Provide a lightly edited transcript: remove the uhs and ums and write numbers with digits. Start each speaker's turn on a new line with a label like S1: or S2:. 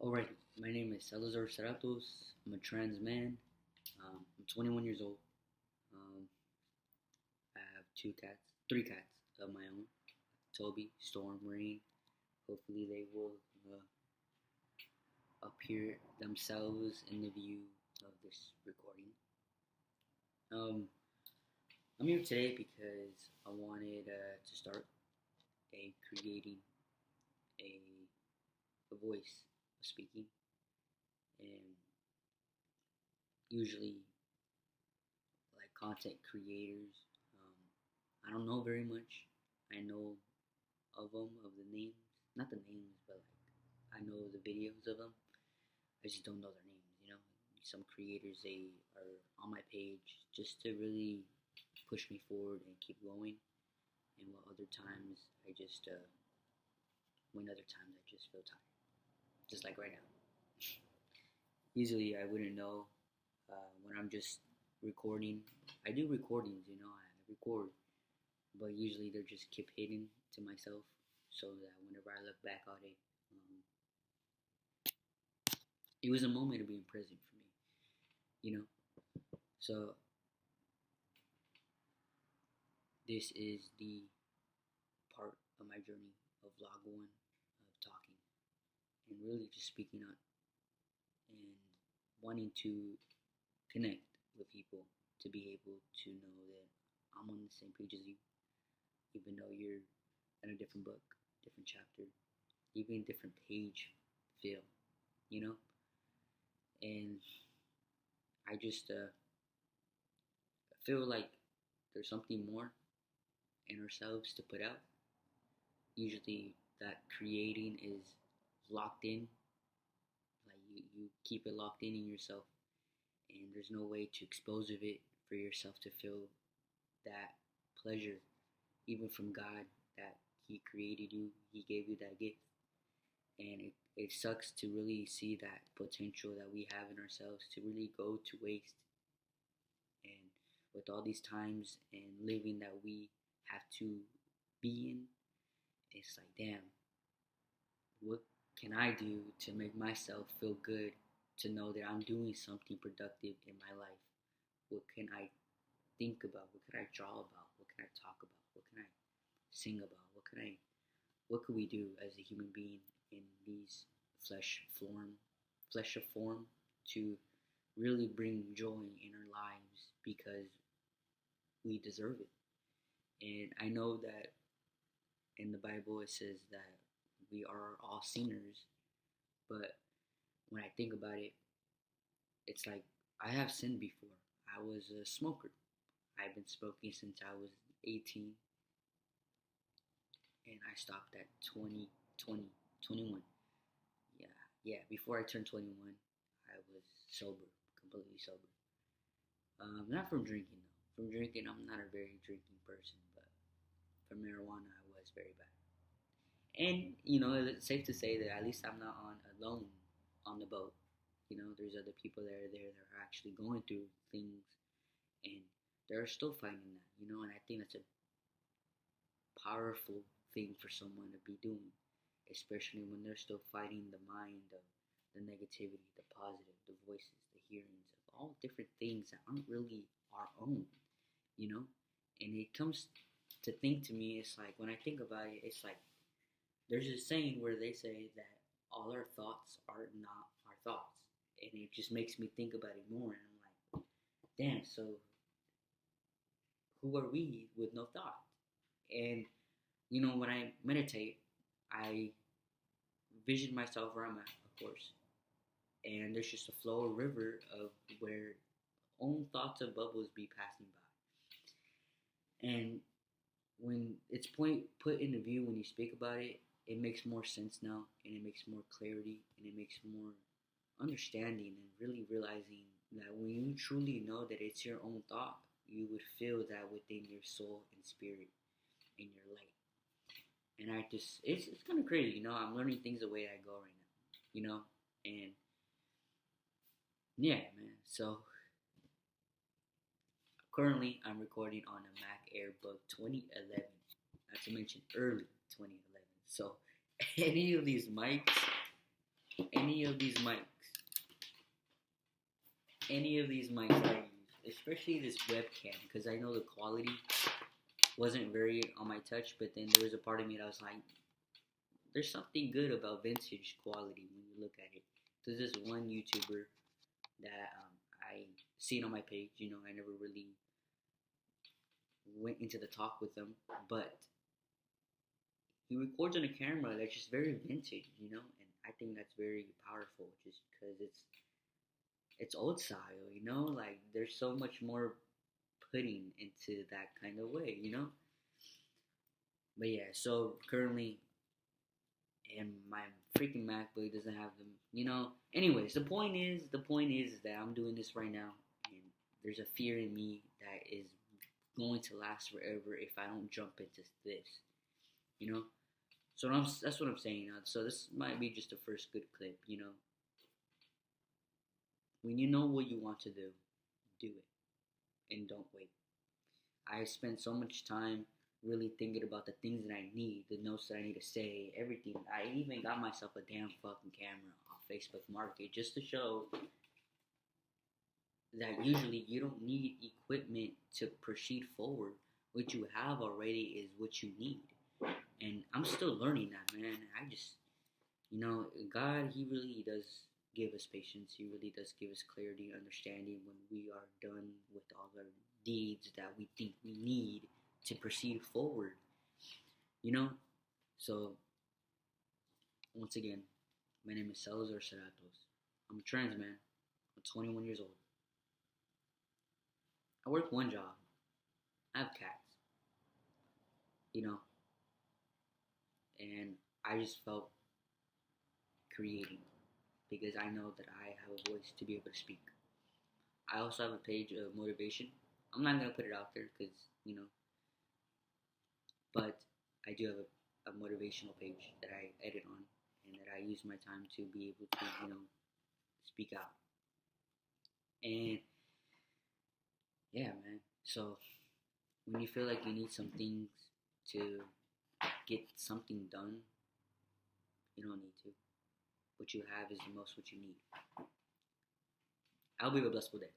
S1: Alright, my name is Salazar Seratos. I'm a trans man. I'm 21 years old. Um, I have three cats of my own. Toby, Storm, Rain. Hopefully they will appear themselves in the view of this recording. I'm here today because I wanted to start creating a, a voice of speaking, and usually like content creators. I don't know very much. I know of them, of the names, not the names, but like I know the videos of them. I just don't know their names. Some creators, they are on my page just to really push me forward and keep going. And while other times when other times I just feel tired, just like right now. Usually I wouldn't know when I'm just recording. I do recordings, I record, but usually they're just keep hidden to myself, so that whenever I look back on it, it was a moment of being present for me, you know. So this is the part of my journey of vlog one, of talking and really just speaking up and wanting to connect with people, to be able to know that I'm on the same page as you, even though you're in a different book, different chapter, even different page feel, you know? And I just feel like there's something more in ourselves to put out. Usually that creating is locked in, like you keep it locked in yourself, and there's no way to expose of it for yourself to feel that pleasure, even from God, that He created you, He gave you that gift. And it sucks to really see that potential that we have in ourselves to really go to waste. And with all these times and living that we have to be in, it's like, damn, what can I do to make myself feel good, to know that I'm doing something productive in my life? What can I think about? What can I draw about? What can I talk about? What can I sing about? What could we do as a human being in these flesh of form, to really bring joy in our lives, because we deserve it. And I know that in the Bible it says that we are all sinners, but when I think about it, it's like I have sinned before. I was a smoker. I've been smoking since I was 18, and I stopped at 21. Yeah, before I turned 21, I was sober, completely sober. Not from drinking, though. From drinking, I'm not a very drinking person, but for marijuana, I was very bad. And, it's safe to say that at least I'm not alone on the boat. There's other people that are there that are actually going through things, and they're still fighting that, and I think that's a powerful thing for someone to be doing, especially when they're still fighting the mind of the negativity, the positive, the voices, the hearings of all different things that aren't really our own, you know? And it comes to think to me, it's like, when I think about it, it's like, there's a saying where they say that all our thoughts are not our thoughts. And it just makes me think about it more. And I'm like, damn, so who are we with no thought? And, when I meditate, I vision myself where I'm at, of course. And there's just a flow, a river of where own thoughts of bubbles be passing by. And when it's put into view, when you speak about it, it makes more sense now, and it makes more clarity, and it makes more understanding, and really realizing that when you truly know that it's your own thought, you would feel that within your soul and spirit, in your light. And it's kind of crazy, I'm learning things the way I go right now, and yeah, man. So currently I'm recording on a MacBook 2011, not to mention early 2011. So any of these mics, any of these mics, any of these mics I use, especially this webcam, because I know the quality wasn't very on my touch, but then there was a part of me that was like, there's something good about vintage quality when you look at it. There's this one YouTuber that I seen on my page. You know, I never really went into the talk with him, but he records on a camera that's just very vintage, you know, and I think that's very powerful, just because it's old style, you know, like there's so much more putting into that kind of way, you know. But yeah, so currently, and my freaking MacBook doesn't have them, you know. Anyways, the point is that I'm doing this right now, and there's a fear in me that is going to last forever if I don't jump into this, you know. So that's what I'm saying. So this might be just the first good clip, you know. When you know what you want to do it and don't wait. I spent so much time really thinking about the things that I need, the notes that I need to say, everything. I even got myself a damn fucking camera off Facebook Market just to show that usually you don't need equipment to proceed forward. What you have already is what you need. And I'm still learning that, man. I just, you know, God, He really does give us patience. He really does give us clarity and understanding when we are done with all the deeds that we think we need to proceed forward, you know? So, once again, my name is Salazar Seratos. I'm a trans man. I'm 21 years old. I work one job. I have cats, you know? And I just felt creating because I know that I have a voice to be able to speak. I also have a page of motivation. I'm not gonna put it out there because, you know, but I do have a motivational page that I edit on and that I use my time to be able to, you know, speak out. And yeah, man. So when you feel like you need some things to get something done, you don't need to. What you have is the most what you need. I hope you have a blessed day.